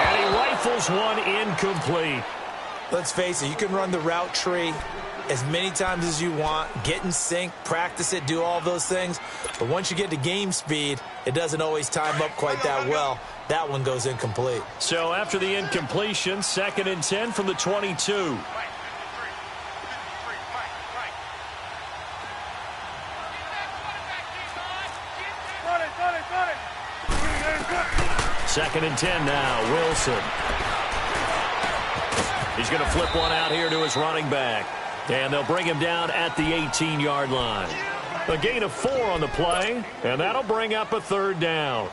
And he rifles one incomplete. Let's face it, you can run the route tree as many times as you want, get in sync, practice it, do all those things. But once you get to game speed, it doesn't always time up quite that well. That one goes incomplete. So after the incompletion, 2nd and 10 from the 22. Second and 10 now, Wilson. He's going to flip one out here to his running back. And they'll bring him down at the 18-yard line. A gain of 4 on the play, and that'll bring up a 3rd down.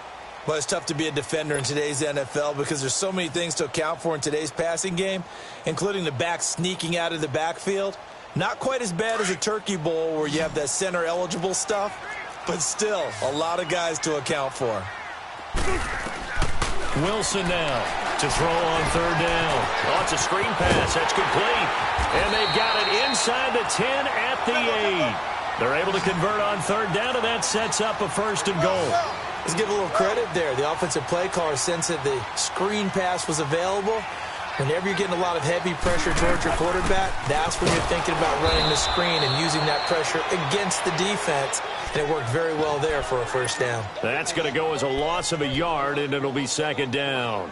Well, it's tough to be a defender in today's NFL because there's so many things to account for in today's passing game, including the back sneaking out of the backfield. Not quite as bad as a turkey bowl where you have that center-eligible stuff, but still a lot of guys to account for. Wilson now to throw on 3rd down. Oh, it's a screen pass. That's complete. And they've got it inside the 10 at the 8. They're able to convert on 3rd down, and that sets up a 1st and goal. Let's give a little credit there. The offensive play caller sensed that the screen pass was available. Whenever you're getting a lot of heavy pressure towards your quarterback, that's when you're thinking about running the screen and using that pressure against the defense. And it worked very well there for a 1st down. That's going to go as a loss of a yard, and it'll be 2nd down.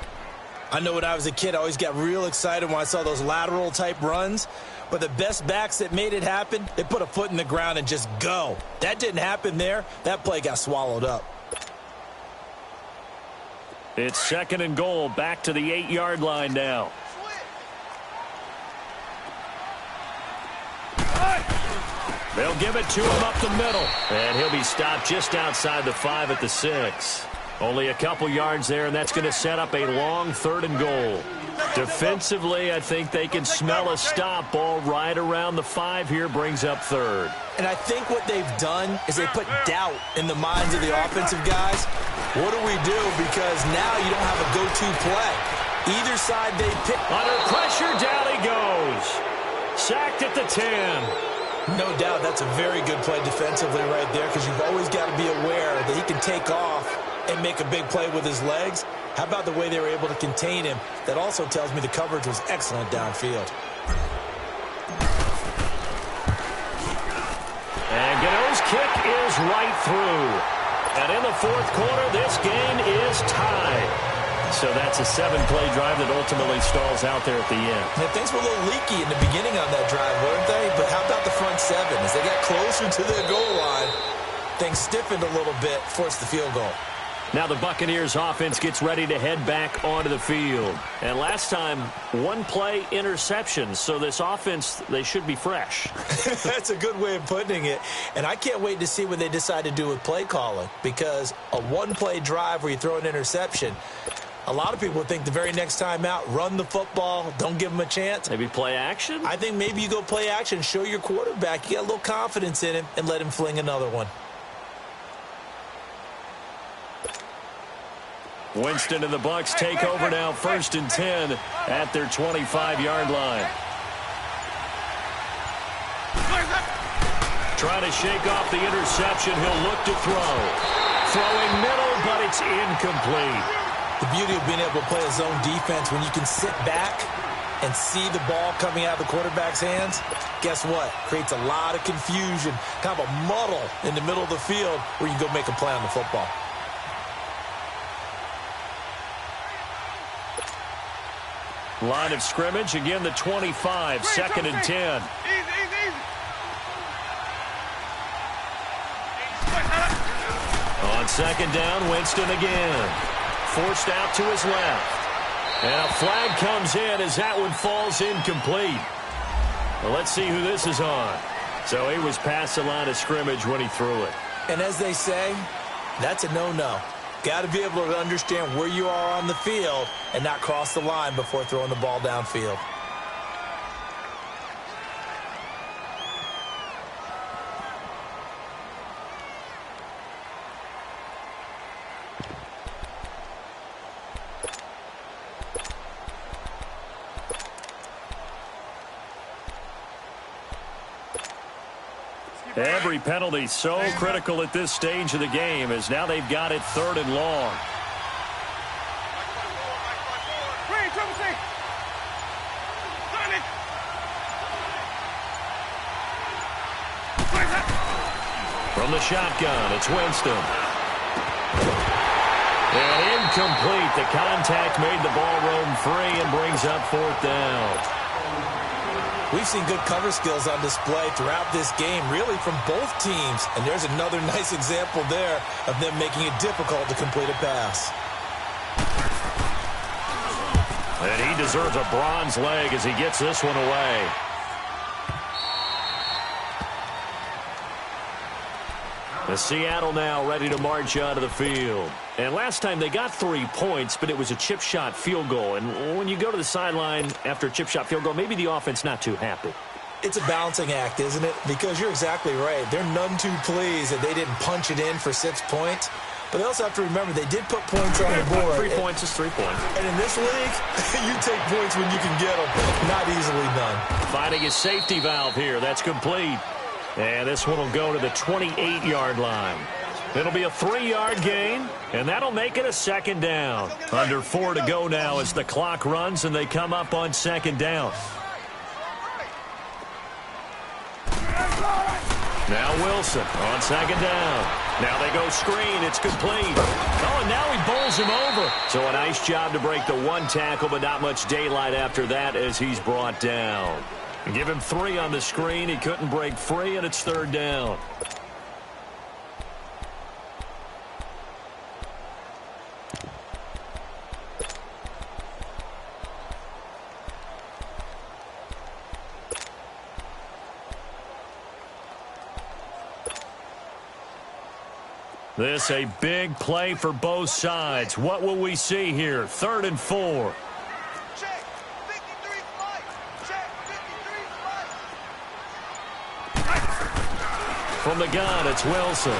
I know when I was a kid, I always got real excited when I saw those lateral-type runs. But the best backs that made it happen, they put a foot in the ground and just go. That didn't happen there. That play got swallowed up. It's 2nd and goal, back to the 8-yard line now. They'll give it to him up the middle. And he'll be stopped just outside the 5 at the 6. Only a couple yards there, and that's going to set up a long 3rd and goal. Defensively, I think they can smell a stop. Ball right around the 5 here, brings up 3rd. And I think what they've done is they put doubt in the minds of the offensive guys. What do we do? Because now you don't have a go-to play. Either side they pick. Under pressure, down he goes. Sacked at the 10. No doubt that's a very good play defensively right there, because you've always got to be aware that he can take off and make a big play with his legs. How about the way they were able to contain him? That also tells me the coverage was excellent downfield. And Gano's kick is right through. And in the fourth quarter, this game is tied. So that's a 7-play drive that ultimately stalls out there at the end. And things were a little leaky in the beginning on that drive, weren't they? But how about the front seven? As they got closer to their goal line, things stiffened a little bit, forced the field goal. Now the Buccaneers offense gets ready to head back onto the field. And last time, 1-play interception. So this offense, they should be fresh. That's a good way of putting it. And I can't wait to see what they decide to do with play calling. Because a 1-play drive where you throw an interception, a lot of people think the very next time out, run the football, don't give them a chance. Maybe play action? I think maybe you go play action, show your quarterback you got a little confidence in him, and let him fling another one. Winston and the Bucs take over now, 1st and 10 at their 25-yard line. Trying to shake off the interception. He'll look to throw. Throwing middle, but it's incomplete. The beauty of being able to play a zone defense, when you can sit back and see the ball coming out of the quarterback's hands, guess what? Creates a lot of confusion, kind of a muddle in the middle of the field where you go make a play on the football. Line of scrimmage, again the 25, 2nd and 10. On 2nd down, Winston again. Forced out to his left. And a flag comes in as that one falls incomplete. Well, let's see who this is on. So he was past the line of scrimmage when he threw it. And as they say, that's a no-no. Got to be able to understand where you are on the field and not cross the line before throwing the ball downfield. Every penalty so critical at this stage of the game, as now they've got it 3rd and long. From the shotgun, it's Winston. And incomplete. The contact made the ball roam free and brings up 4th down. We've seen good cover skills on display throughout this game, really from both teams. And there's another nice example there of them making it difficult to complete a pass. And he deserves a bronze leg as he gets this one away. The Seattle now ready to march out of the field. And last time they got 3 points, but it was a chip shot field goal. And when you go to the sideline after a chip shot field goal, maybe the offense not too happy. It's a balancing act, isn't it? Because you're exactly right. They're none too pleased that they didn't punch it in for 6 points. But they also have to remember they did put points on the board. 3 points is 3 points. And in this league, you take points when you can get them. Not easily done. Finding a safety valve here. That's complete. And this one will go to the 28-yard line. It'll be a 3-yard gain, and that'll make it a 2nd down. Under 4 to go now as the clock runs and they come up on 2nd down. Now Wilson on 2nd down. Now they go screen. It's complete. Oh, and now he bowls him over. So a nice job to break the 1 tackle, but not much daylight after that as he's brought down. Give him 3 on the screen. He couldn't break free, and it's 3rd down. This a big play for both sides. What will we see here? 3rd and 4. From the gun, it's Wilson.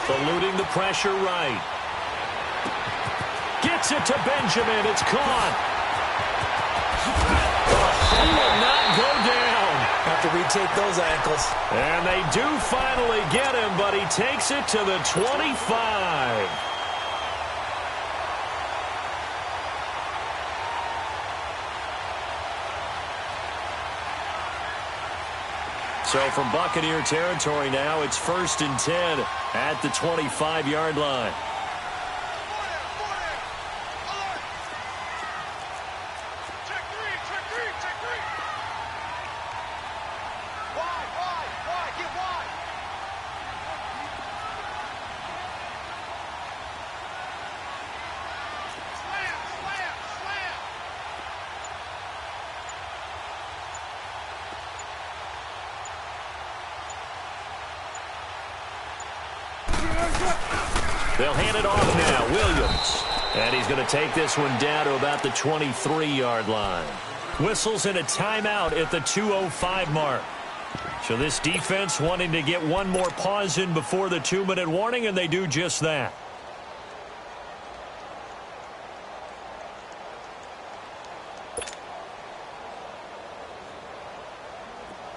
Eluding the pressure right. Gets it to Benjamin. It's caught. He will not go down. Have to retake those ankles. And they do finally get him, but he takes it to the 25. So from Buccaneer territory now, it's 1st and 10 at the 25-yard line. They'll hand it off now. Williams. And he's going to take this one down to about the 23-yard line. Whistles in a timeout at the 2:05 mark. So this defense wanting to get one more pause in before the 2-minute warning, and they do just that.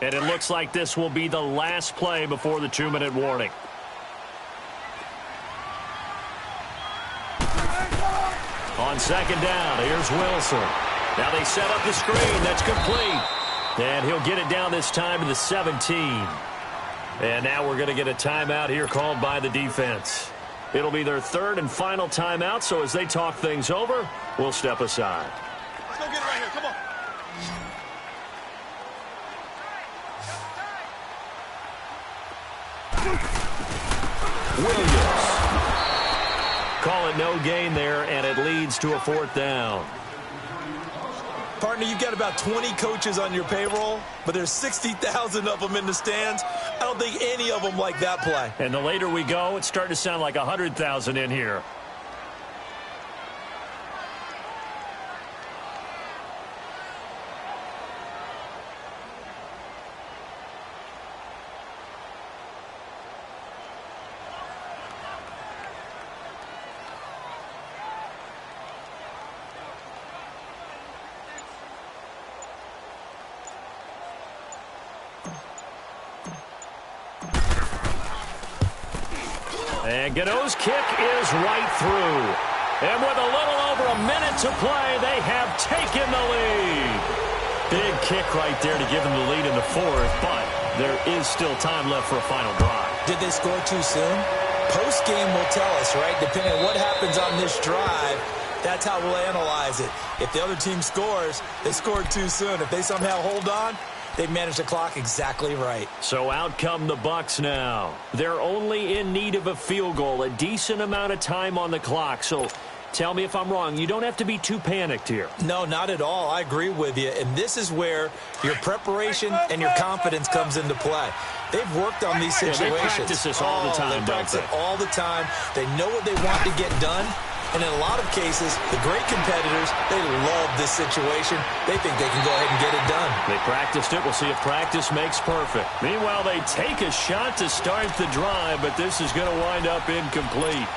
And it looks like this will be the last play before the 2-minute warning. On second down, here's Wilson. Now they set up the screen. That's complete. And he'll get it down this time to the 17. And now we're going to get a timeout here called by the defense. It'll be their third and final timeout, so as they talk things over, we'll step aside. Let's go get it right here. Come on. Williams. Call it no gain there, and it leads to a 4th down. Partner, you've got about 20 coaches on your payroll, but there's 60,000 of them in the stands. I don't think any of them like that play. And the later we go, it's starting to sound like 100,000 in here. And Gano's kick is right through. And with a little over a minute to play, they have taken the lead. Big kick right there to give them the lead in the 4th, but there is still time left for a final drive. Did they score too soon? Post-game will tell us, right? Depending on what happens on this drive, that's how we'll analyze it. If the other team scores, they scored too soon. If they somehow hold on, they've managed the clock exactly right. So out come the Bucs now. They're only in need of a field goal, a decent amount of time on the clock. So tell me if I'm wrong. You don't have to be too panicked here. No, not at all. I agree with you. And this is where your preparation and your confidence comes into play. They've worked on these situations. Yeah, they practice this all the time, they practice it all the time. They know what they want to get done. And in a lot of cases, the great competitors, they love this situation. They think they can go ahead and get it done. They practiced it. We'll see if practice makes perfect. Meanwhile, they take a shot to start the drive, but this is going to wind up incomplete.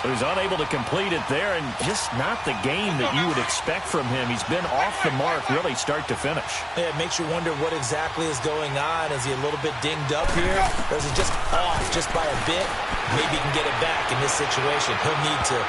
So he's unable to complete it there, and just not the game that you would expect from him. He's been off the mark really start to finish. Yeah, it makes you wonder what exactly is going on. Is he a little bit dinged up here, or is he just off just by a bit? Maybe he can get it back in this situation. He'll need to.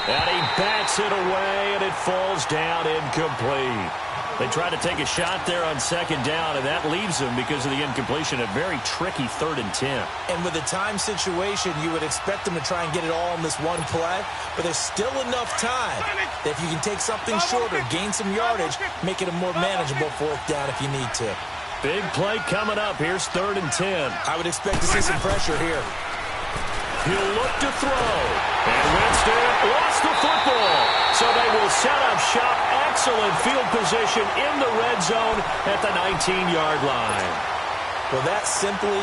And he bats it away, and it falls down incomplete. They try to take a shot there on second down, and that leaves them, because of the incompletion, a very tricky 3rd and 10. And with a time situation, you would expect them to try and get it all in this one play, but there's still enough time that if you can take something shorter, gain some yardage, make it a more manageable 4th down if you need to. Big play coming up. Here's 3rd and 10. I would expect to see some pressure here. He'll look to throw. And Winston lost the football. So they will set up shop. Excellent field position in the red zone at the 19-yard line. Well, that simply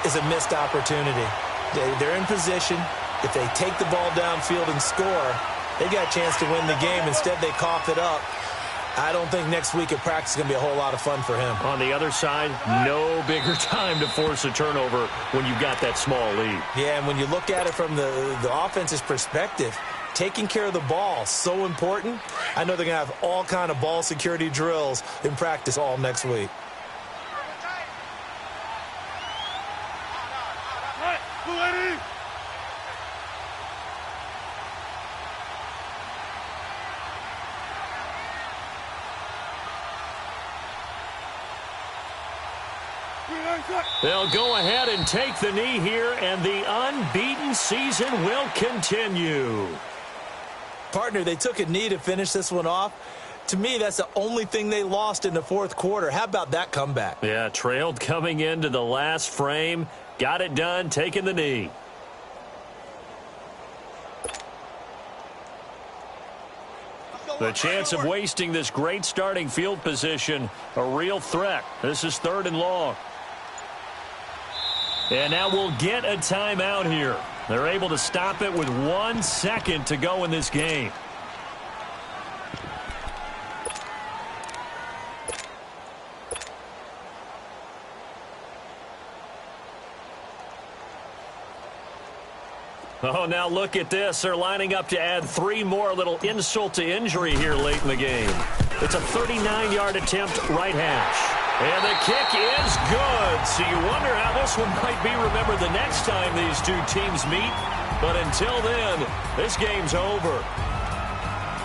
is a missed opportunity. They're in position. If they take the ball downfield and score, they got a chance to win the game. Instead, they cough it up. I don't think next week at practice is going to be a whole lot of fun for him. On the other side, no bigger time to force a turnover when you've got that small lead. Yeah, and when you look at it from the offense's perspective, taking care of the ball, so important. I know they're going to have all kind of ball security drills in practice all next week. They'll go ahead and take the knee here, and the unbeaten season will continue. Partner, they took a knee to finish this one off. To me, that's the only thing they lost in the fourth quarter. How about that comeback? Yeah, trailed coming into the last frame. Got it done, taking the knee. The chance of wasting this great starting field position, a real threat. This is 3rd and long. And now we'll get a timeout here. They're able to stop it with 1 second to go in this game. Oh, now look at this. They're lining up to add 3 more, little insult to injury here late in the game. It's a 39-yard attempt, right hash. And the kick is good. So you wonder how this one might be remembered the next time these two teams meet. But until then, this game's over.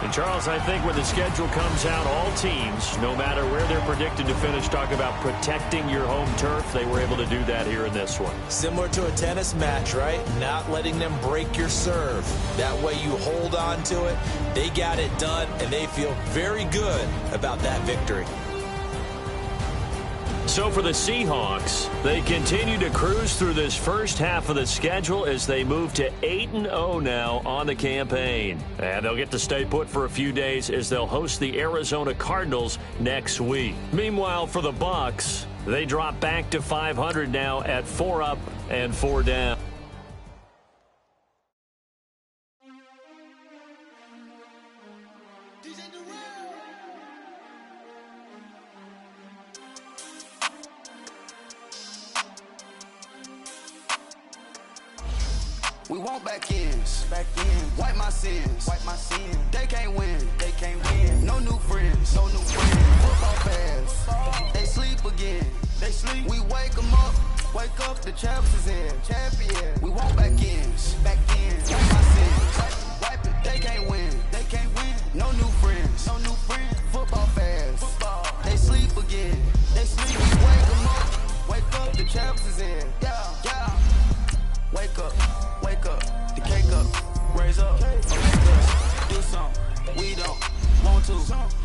And, Charles, I think when the schedule comes out, all teams, no matter where they're predicted to finish, talk about protecting your home turf. They were able to do that here in this one. Similar to a tennis match, right? Not letting them break your serve. That way you hold on to it. They got it done, and they feel very good about that victory. So for the Seahawks, they continue to cruise through this first half of the schedule as they move to 8-0 now on the campaign. And they'll get to stay put for a few days as they'll host the Arizona Cardinals next week. Meanwhile, for the Bucs, they drop back to 500 now at 4 up and 4 down. We want back ends, wipe my sins, They can't win, No new friends, Football fans, they sleep again, We wake them up, the champs is in, champion. We want back ends, wipe my sins, They can't win, No new friends, Football fans, they sleep again, We wake them up, the champs is in, yeah. Wake up, the cake up, raise up, do something, we don't want to,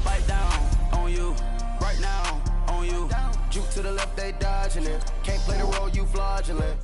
bite down on you, right now, on you, juke to the left, they dodging it, can't play the role, you fraudulent.